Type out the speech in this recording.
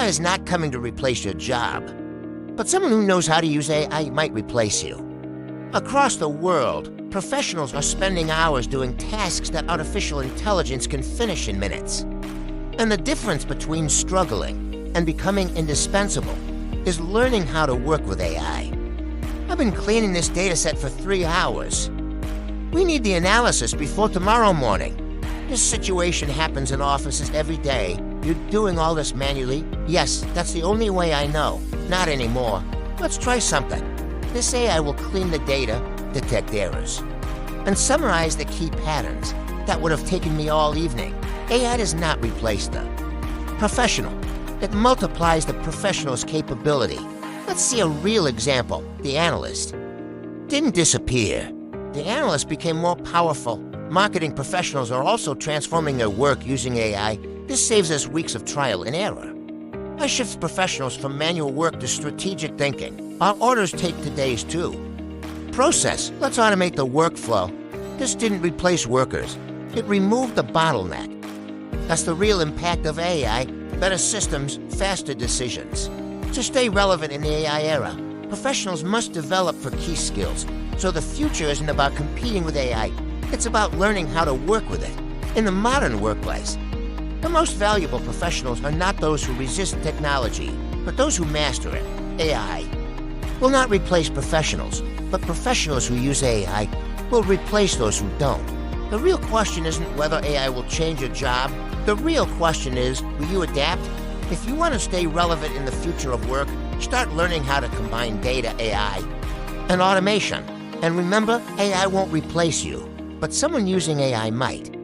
is not coming to replace your job, but someone who knows how to use AI might replace you. Across the world, professionals are spending hours doing tasks that artificial intelligence can finish in minutes. And the difference between struggling and becoming indispensable is learning how to work with AI. I've been cleaning this dataset for 3 hours. We need the analysis before tomorrow morning. This situation happens in offices every day. You're doing all this manually? Yes, that's the only way I know. Not anymore. Let's try something. This AI will clean the data, detect errors, and summarize the key patterns. That would have taken me all evening. AI does not replace the professional. It multiplies the professional's capability. Let's see a real example. The analyst didn't disappear. The analyst became more powerful. Marketing professionals are also transforming their work using AI. This saves us weeks of trial and error. I shift professionals from manual work to strategic thinking. Our orders take today's too. Process. Let's automate the workflow. This didn't replace workers. It removed the bottleneck. That's the real impact of AI. Better systems, faster decisions. To stay relevant in the AI era, professionals must develop for key skills. So the future isn't about competing with AI. It's about learning how to work with it. In the modern workplace, the most valuable professionals are not those who resist technology, but those who master it. AI will not replace professionals, but professionals who use AI will replace those who don't. The real question isn't whether AI will change your job. The real question is, will you adapt? If you want to stay relevant in the future of work, start learning how to combine data, AI, and automation. And remember, AI won't replace you, but someone using AI might.